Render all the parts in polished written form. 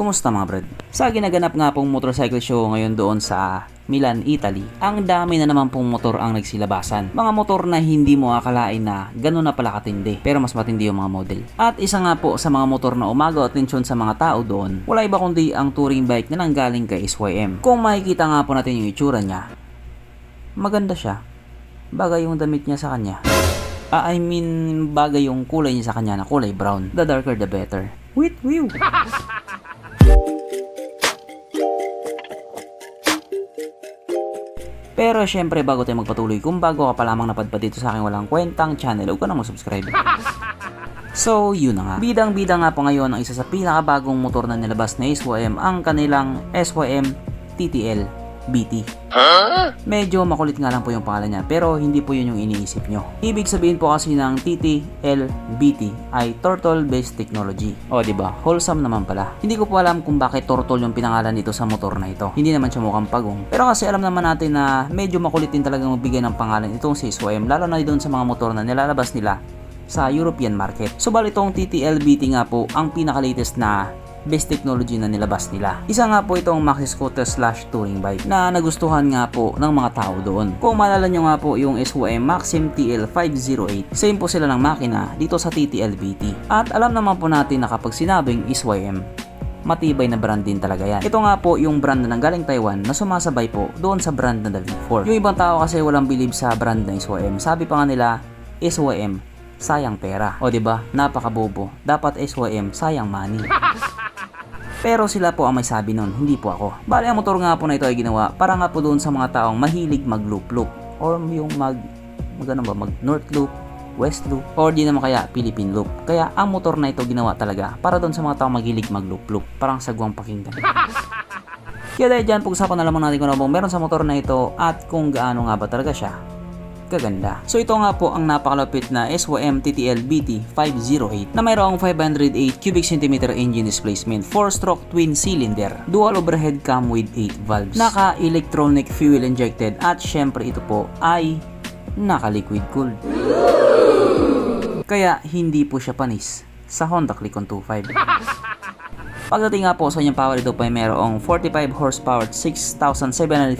Kumusta mga brad? Sa ginaganap nga pong motorcycle show ngayon doon sa Milan, Italy, ang dami na naman pong motor ang nagsilabasan. Mga motor na hindi mo akalain na gano'n na pala katindi, pero mas matindi yung mga model. At isa nga po sa mga motor na umagaw atensyon sa mga tao doon, wala iba kundi ang touring bike na nanggaling kay SYM. Kung makikita nga po natin yung itsura niya, maganda siya. Bagay yung damit niya sa kanya. Bagay yung kulay niya sa kanya na kulay brown. The darker the better. Wait, whew! Pero syempre bago tayo magpatuloy, kung bago ka pa lamang napadpad dito sa aking walang kwentang channel, huwag ka na mag-subscribe. So yun na nga. Bidang-bida nga po ngayon ang isa sa pinakabagong motor na nilabas na SYM, ang kanilang SYM TTL BT. Medyo makulit nga lang po yung pangalan niya, pero hindi po yun yung iniisip nyo. Ibig sabihin po kasi ng TTL BT ay Turtle Based Technology. O diba, wholesome naman pala. Hindi ko po alam kung bakit Turtle yung pinangalan dito sa motor na ito. Hindi naman siya mukhang pagong. Pero kasi alam naman natin na medyo makulit din talagang magbigay ng pangalan itong si SYM, lalo na doon sa mga motor na nilalabas nila sa European market. Subal itong TTL BT nga po ang pinaka-latest na best technology na nilabas nila. Isa nga po itong maxi scooter / touring bike na nagustuhan nga po ng mga tao doon. Kung maalala nyo nga po yung SYM Maxim TL508, same po sila ng makina dito sa TTL BT. At alam naman po natin na kapag sinabing SYM, matibay na brand din talaga yan. Ito nga po yung brand na nanggaling Taiwan na sumasabay po doon sa brand na V4. Yung ibang tao kasi walang believe sa brand na SYM. Sabi pa nga nila, SYM, sayang pera. O diba, napakabobo. Dapat SYM, sayang money. Pero sila po ang may sabi nun, hindi po ako. Bali, ang motor nga po na ito ay ginawa para nga po doon sa mga taong mahilig mag-loop-loop. Or yung mag north loop, west loop, or di naman kaya Philippine loop. Kaya ang motor na ito ginawa talaga para doon sa mga taong mahilig mag-loop-loop. Parang sagwang pakinggan. Kaya dahil dyan, pag-usapan na lamang natin kung ano bang meron sa motor na ito at kung gaano nga ba talaga siya kaganda. So ito nga po ang napakalapit na SYM TTL BT 508 na mayroong 508 cubic centimeter engine displacement, 4-stroke twin cylinder, dual overhead cam with 8 valves, naka-electronic fuel injected at syempre ito po ay naka-liquid cooled. Kaya hindi po siya panis sa Honda Click-On 25. Pagdating nga po sa kanyang power, ito pa ay mayroong 45 horsepower at 6,750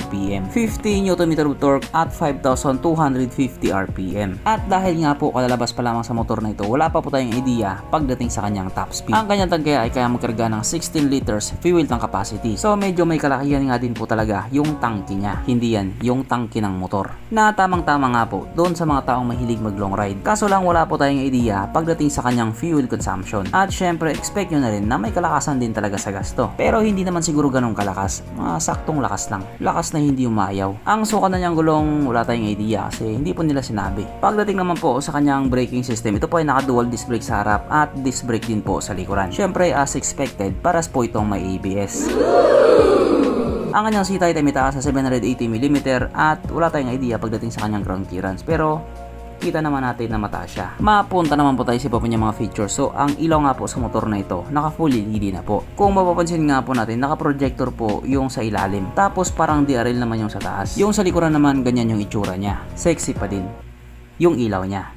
RPM, 50 Nm torque at 5,250 RPM. At dahil nga po kalalabas pa lamang sa motor na ito, wala pa po tayong idea pagdating sa kanyang top speed. Ang kanyang tangke ay kaya magkarga ng 16 liters fuel tank capacity. So medyo may kalakihan nga din po talaga yung tangke niya. Hindi yan yung tangke ng motor. Na tamang-tama nga po doon sa mga taong mahilig mag long ride. Kaso lang wala po tayong idea pagdating sa kanyang fuel consumption. At syempre expect nyo na rin na may kalakasan din talaga sa gasto. Pero hindi naman siguro ganong kalakas. Mga saktong lakas lang. Lakas na hindi umayaw. Ang sukat na niyang gulong, wala tayong idea kasi hindi po nila sinabi. Pagdating naman po sa kanyang braking system, ito po ay naka-dual disc brake sa harap at disc brake din po sa likuran. Syempre as expected, paras po itong may ABS. Ang kanyang seat height ay mitaas sa 780mm at wala tayong idea pagdating sa kanyang ground clearance. Pero kita naman natin na mataas siya. Mapunta naman po tayo sa iba po niya mga features. So, ang ilaw nga po sa motor na ito, naka full LED na po. Kung mapapansin nga po natin, naka-projector po yung sa ilalim. Tapos parang DRL naman yung sa taas. Yung sa likuran naman, ganyan yung itsura niya. Sexy pa din yung ilaw niya.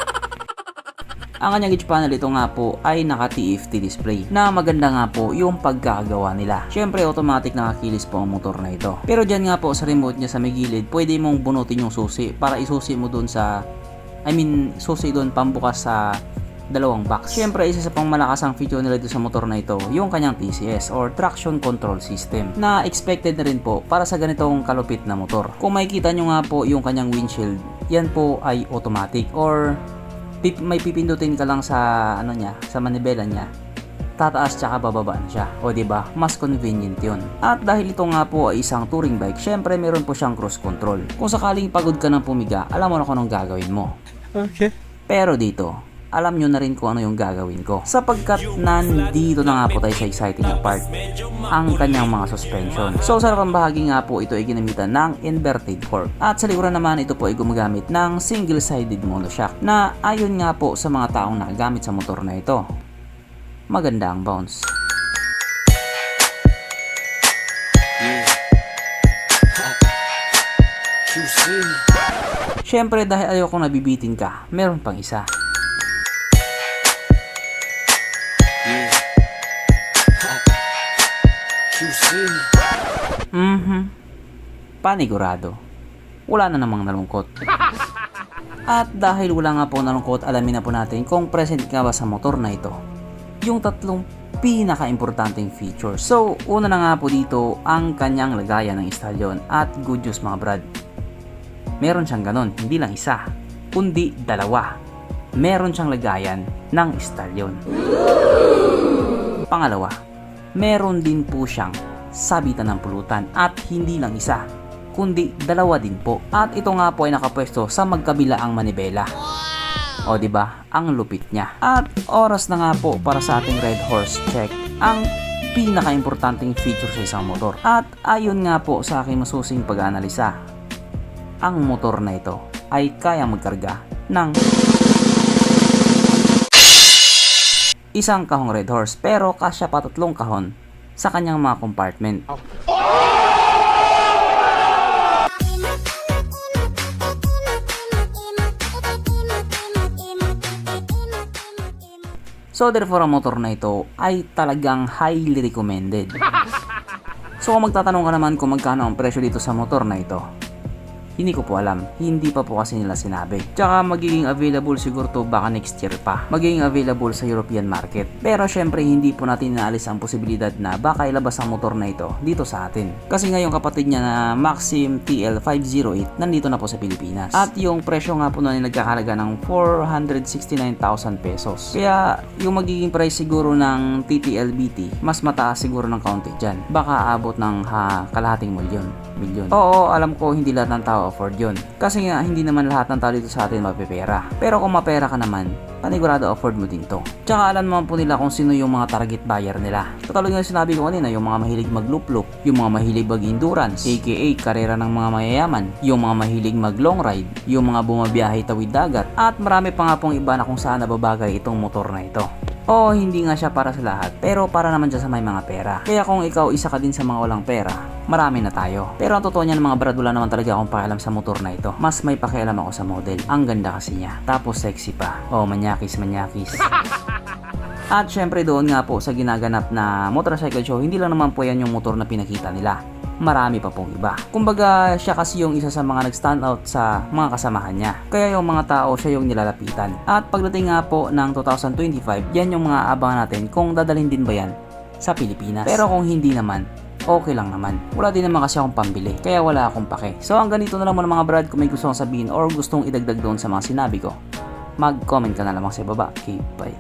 Ang kanyang gauge panel ito nga po ay naka TFT display na maganda nga po yung pagkakagawa nila. Syempre automatic nakakilis po ang motor na ito. Pero dyan nga po sa remote niya sa may gilid, pwede mong bunutin yung susi para isusi mo dun sa susi doon pambukas sa dalawang box. Siyempre, isa sa pang malakas ang feature nila dito sa motor na ito, yung kanyang TCS or Traction Control System na expected na rin po para sa ganitong kalupit na motor. Kung makikita nyo nga po yung kanyang windshield, yan po ay automatic or may pipindutin ka lang sa sa manibela niya. Tataas tsaka bababa na siya. O diba, mas convenient yun. At dahil ito nga po ay isang touring bike, syempre meron po siyang cruise control. Kung sakaling pagod ka ng pumiga, alam mo na kung anong gagawin mo. Okay. Pero dito, alam nyo na rin kung ano yung gagawin ko. Sapagkat nandito na nga po tayo sa exciting na part, ang kanyang mga suspension. So sa harapang bahagi nga po ito ay ginamitan ng inverted fork. At sa likuran naman ito po ay gumagamit ng single-sided monoshock na ayon nga po sa mga taong nakagamit sa motor na ito. Maganda ang bounce. Syempre dahil ayaw kong nabibitin ka, meron pang isa. Panigurado. Wala na namang nalungkot. At dahil wala nga po nalungkot, alamin na po natin kung present nga ba sa motor na ito yung tatlong pinaka-importanting features. So, una na nga po dito ang kanyang lagayan ng istalyon. At good news mga brad, meron siyang ganon, hindi lang isa, kundi dalawa. Meron siyang lagayan ng istalyon. Pangalawa, meron din po siyang sabitan ng pulutan at hindi lang isa, kundi dalawa din po. At ito nga po ay nakapwesto sa magkabilaang manibela. O di ba? Ang lupit niya. At oras na nga po para sa ating Red Horse check ang pinaka-importanting feature sa isang motor. At ayon nga po sa aking masusing pag-aanalisa, ang motor na ito ay kayang magkarga ng isang kahong Red Horse, pero kasya pa 3 kahon sa kanyang mga compartment. So therefore ang motor na ito ay talagang highly recommended. So kung magtatanong ka naman kung magkano ang presyo dito sa motor na ito, hindi ko po alam. Hindi pa po kasi nila sinabi. Tsaka magiging available siguro to baka next year pa. Magiging available sa European market. Pero syempre hindi po natin inaalis ang posibilidad na baka ilabas ang motor na ito dito sa atin. Kasi nga yung kapatid niya na Maxim TL508 nandito na po sa Pilipinas. At yung presyo nga po na nagkakalaga ng 469,000 pesos. Kaya yung magiging price siguro ng TTL-BT mas mataas siguro ng kaunti dyan. Baka abot ng kalahating milyon. Oo, alam ko hindi lahat ng tao afford yun. Kasi nga hindi naman lahat ng tao dito sa atin mapipera. Pero kung mapera ka naman, panigurado afford mo din to. Tsaka alam naman po nila kung sino yung mga target buyer nila. Katulad nga sinabi ko kanina, yung mga mahilig mag-loop-loop, yung mga mahilig mag-endurance, aka karera ng mga mayayaman, yung mga mahilig mag-long ride, yung mga bumabiyahe tawid dagat, at marami pa nga pong iba na kung saan nababagay itong motor na ito. Oo, hindi nga siya para sa lahat, pero para naman dyan sa may mga pera. Kaya kung ikaw isa ka din sa mga walang pera, marami na tayo. Pero ang totoo niyan mga brad, wala naman talaga akong pakialam sa motor na ito. Mas may pakialam ako sa model. Ang ganda kasi niya. Tapos sexy pa. Oh, manyakis. At syempre doon nga po sa ginaganap na motorcycle show, hindi lang naman po yan yung motor na pinakita nila. Marami pa pong iba. Kumbaga siya kasi yung isa sa mga nag-stand out sa mga kasamahan niya. Kaya yung mga tao siya yung nilalapitan. At pagdating nga po ng 2025, yan yung mga abangan natin kung dadalhin din ba yan sa Pilipinas. Pero kung hindi naman, okay lang naman. Wala din naman kasi akong pambili. Kaya wala akong pake. So hanggang dito na lang muna mga brad. Kung may gusto kong sabihin or gustong idagdag doon sa mga sinabi ko, mag-comment ka na lamang sa baba. Okay, bye.